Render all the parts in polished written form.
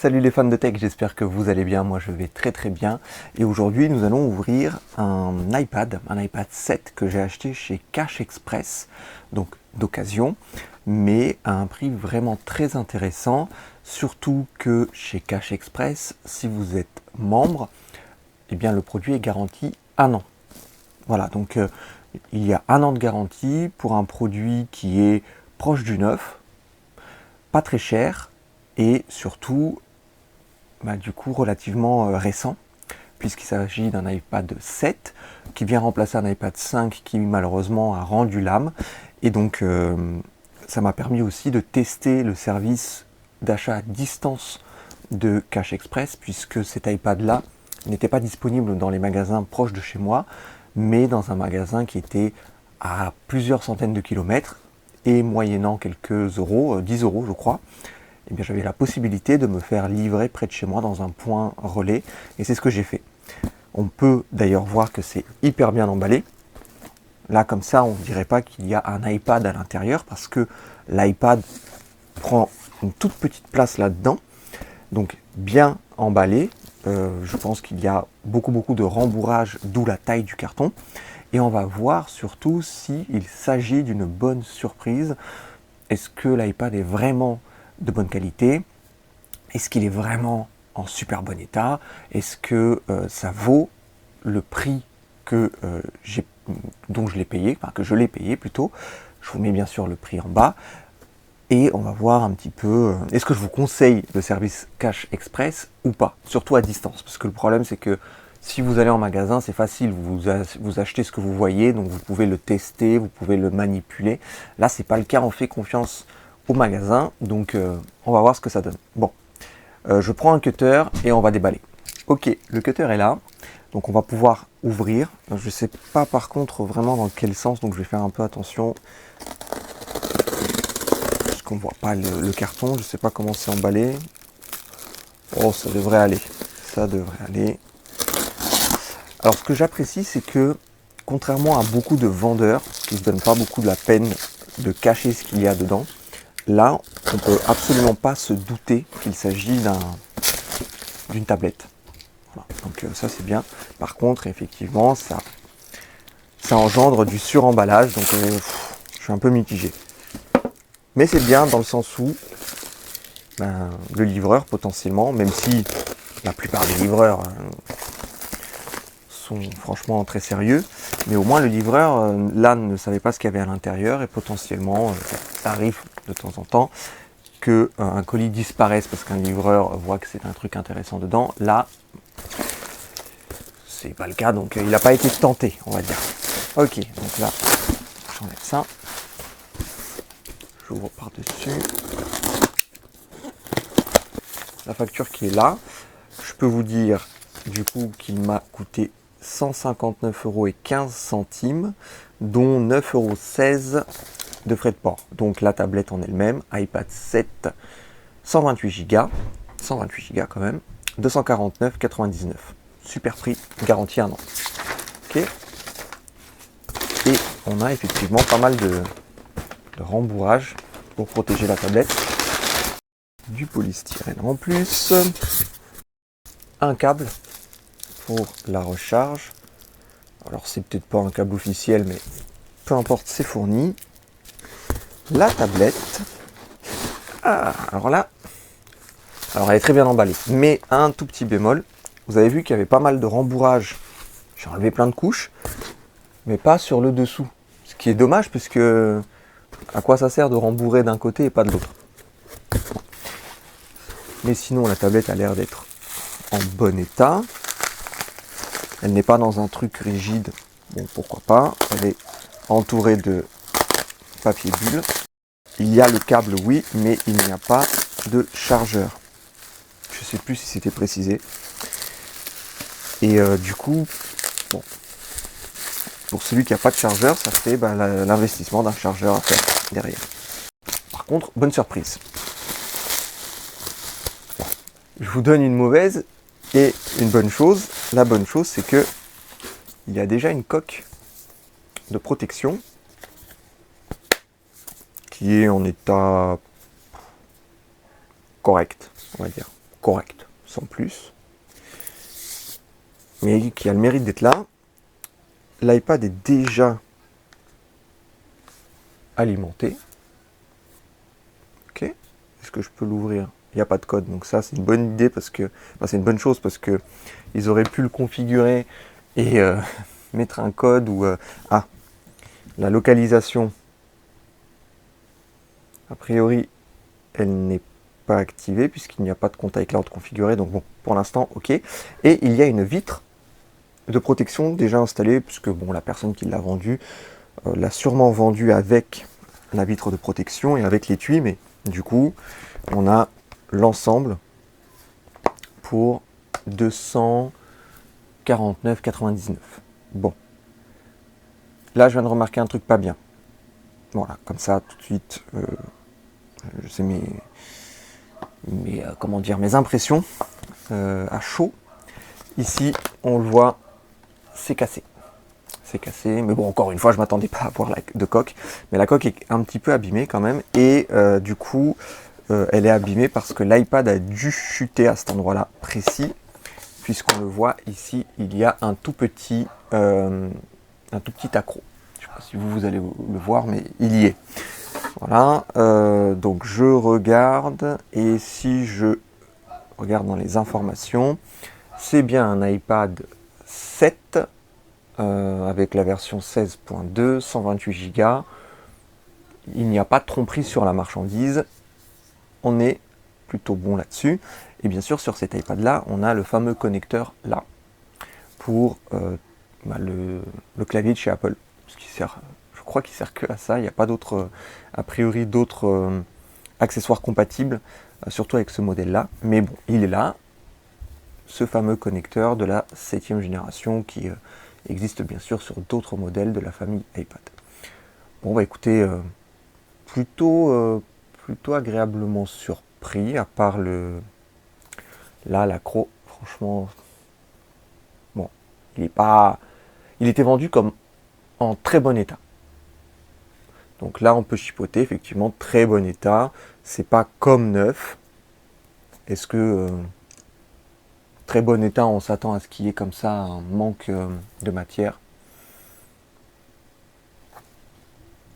Salut les fans de tech, j'espère que vous allez bien, moi je vais très très bien. Et aujourd'hui nous allons ouvrir un iPad 7 que j'ai acheté chez Cash Express, donc d'occasion, mais à un prix vraiment très intéressant. Surtout que chez Cash Express, si vous êtes membre, eh bien le produit est garanti un an. Voilà, donc il y a un an de garantie pour un produit qui est proche du neuf, pas très cher et surtout du coup relativement récent, puisqu'il s'agit d'un iPad 7 qui vient remplacer un iPad 5 qui malheureusement a rendu l'âme. Et donc ça m'a permis aussi de tester le service d'achat à distance de Cash Express, puisque cet iPad là n'était pas disponible dans les magasins proches de chez moi, mais dans un magasin qui était à plusieurs centaines de kilomètres, et moyennant quelques euros, 10 euros je crois, eh bien, j'avais la possibilité de me faire livrer près de chez moi dans un point relais, et c'est ce que j'ai fait. On peut d'ailleurs voir que c'est hyper bien emballé. Là, comme ça, on ne dirait pas qu'il y a un iPad à l'intérieur, parce que l'iPad prend une toute petite place là-dedans, donc bien emballé. Je pense qu'il y a beaucoup de rembourrage, d'où la taille du carton. Et on va voir surtout s'il s'agit d'une bonne surprise. Est-ce que l'iPad est vraiment de bonne qualité? Est-ce qu'il est vraiment en super bon état? Est-ce que ça vaut le prix que, dont je l'ai payé, enfin que je l'ai payé plutôt? Je vous mets bien sûr le prix en bas. Et on va voir un petit peu, est-ce que je vous conseille le service Cash Express ou pas? Surtout à distance, parce que le problème c'est que si vous allez en magasin, c'est facile, vous achetez ce que vous voyez, donc vous pouvez le tester, vous pouvez le manipuler. Là, c'est pas le cas, on fait confiance au magasin, donc on va voir ce que ça donne. Bon, je prends un cutter et on va déballer. Ok, le cutter est là, donc on va pouvoir ouvrir. Je ne sais pas par contre vraiment dans quel sens, donc je vais faire un peu attention. Parce qu'on ne voit pas le carton, je ne sais pas comment c'est emballé. Oh, ça devrait aller, ça devrait aller. Alors ce que j'apprécie, c'est que contrairement à beaucoup de vendeurs qui ne se donnent pas beaucoup de la peine de cacher ce qu'il y a dedans, là, on ne peut absolument pas se douter qu'il s'agit d'une tablette. Voilà. Donc ça c'est bien. Par contre, effectivement, ça engendre du suremballage, donc je suis un peu mitigé. Mais c'est bien dans le sens où le livreur potentiellement, même si la plupart des livreurs sont franchement très sérieux, mais au moins le livreur là ne savait pas ce qu'il y avait à l'intérieur et potentiellement ça arrive de temps en temps qu'un colis disparaisse parce qu'un livreur voit que c'est un truc intéressant dedans. Là, c'est pas le cas, donc il n'a pas été tenté, on va dire. Ok, donc là, j'enlève ça. J'ouvre par-dessus. La facture qui est là, je peux vous dire du coup qu'il m'a coûté 159,15 €, dont 9,16 € de frais de port. Donc la tablette en elle-même, iPad 7, 128 Go, 128 Go quand même, 249,99 €. Super prix, garantie un an. Ok. Et on a effectivement pas mal de rembourrage pour protéger la tablette. Du polystyrène en plus. Un câble pour la recharge. Alors c'est peut-être pas un câble officiel, mais peu importe, c'est fourni. La tablette. Ah, alors elle est très bien emballée, mais un tout petit bémol. Vous avez vu qu'il y avait pas mal de rembourrage. J'ai enlevé plein de couches, mais pas sur le dessous. Ce qui est dommage, puisque à quoi ça sert de rembourrer d'un côté et pas de l'autre? Mais sinon, la tablette a l'air d'être en bon état. Elle n'est pas dans un truc rigide, bon pourquoi pas. Elle est entourée de papier bulle. Il y a le câble, oui, mais il n'y a pas de chargeur. Je ne sais plus si c'était précisé. Et du coup, bon, pour celui qui n'a pas de chargeur, ça fait l'investissement d'un chargeur à faire derrière. Par contre, bonne surprise. Je vous donne une mauvaise et une bonne chose. La bonne chose, c'est que il y a déjà une coque de protection qui est en état correct, on va dire. correct, sans plus, mais qui a le mérite d'être là. L'iPad est déjà alimenté. Ok, est-ce que je peux l'ouvrir? Il n'y a pas de code, donc ça c'est une bonne idée parce que, enfin, c'est une bonne chose parce que ils auraient pu le configurer et mettre un code ou la localisation. A priori, elle n'est pas activée puisqu'il n'y a pas de compte iCloud configuré. Donc bon, pour l'instant, ok. Et il y a une vitre de protection déjà installée puisque bon, la personne qui l'a vendu l'a sûrement vendu avec la vitre de protection et avec l'étui, mais du coup, on a l'ensemble pour 249,99. Bon. Là, je viens de remarquer un truc pas bien. Voilà, comme ça, tout de suite, je sais comment dire, mes impressions à chaud. Ici, on le voit, c'est cassé. C'est cassé, mais bon, encore une fois, je ne m'attendais pas à voir de coque. Mais la coque est un petit peu abîmée quand même. Et du coup, elle est abîmée parce que l'iPad a dû chuter à cet endroit-là précis. Puisqu'on le voit ici, il y a un tout petit accroc. Je ne sais pas si vous allez le voir, mais il y est. Voilà, donc je regarde, et si je regarde dans les informations, c'est bien un iPad 7 avec la version 16.2, 128 Go. Il n'y a pas de tromperie sur la marchandise, on est plutôt bon là-dessus. Et bien sûr, sur cet iPad-là, on a le fameux connecteur là, pour le clavier de chez Apple, ce qui sert... Je crois qu'il sert que à ça, il n'y a pas d'autres, a priori d'autres accessoires compatibles, surtout avec ce modèle-là. Mais bon, il est là, ce fameux connecteur de la 7e génération qui existe bien sûr sur d'autres modèles de la famille iPad. Bon bah écoutez, plutôt agréablement surpris, à part l'accroc, franchement, bon, il était vendu comme en très bon état. Donc là, on peut chipoter, effectivement, très bon état. C'est pas comme neuf. Est-ce que très bon état, on s'attend à ce qu'il y ait comme ça un manque de matière?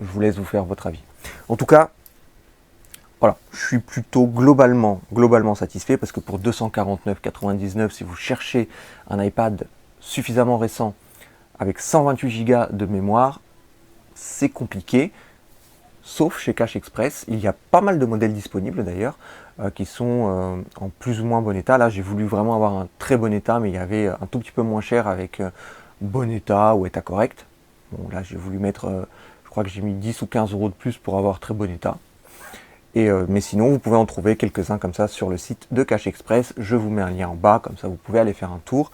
Je vous laisse vous faire votre avis. En tout cas, voilà, je suis plutôt globalement satisfait parce que pour 249,99, si vous cherchez un iPad suffisamment récent avec 128 Go de mémoire, c'est compliqué. Sauf chez Cash Express, il y a pas mal de modèles disponibles d'ailleurs, qui sont en plus ou moins bon état. Là, j'ai voulu vraiment avoir un très bon état, mais il y avait un tout petit peu moins cher avec bon état ou état correct. Bon, là, j'ai voulu mettre, je crois que j'ai mis 10 ou 15 euros de plus pour avoir très bon état. Mais sinon, vous pouvez en trouver quelques-uns comme ça sur le site de Cash Express. Je vous mets un lien en bas, comme ça vous pouvez aller faire un tour.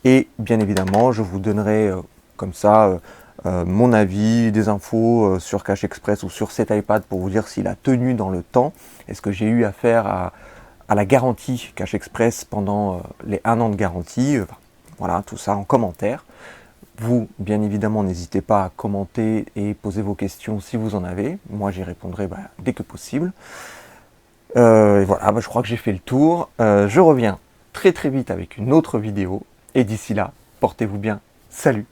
Et bien évidemment, je vous donnerai comme ça... mon avis, des infos sur Cash Express ou sur cet iPad pour vous dire s'il a tenu dans le temps. Est-ce que j'ai eu affaire à la garantie Cash Express pendant les 1 an de garantie? Voilà, tout ça en commentaire. Vous, bien évidemment, n'hésitez pas à commenter et poser vos questions si vous en avez. Moi, j'y répondrai dès que possible. Et voilà, je crois que j'ai fait le tour. Je reviens très très vite avec une autre vidéo. Et d'ici là, portez-vous bien. Salut!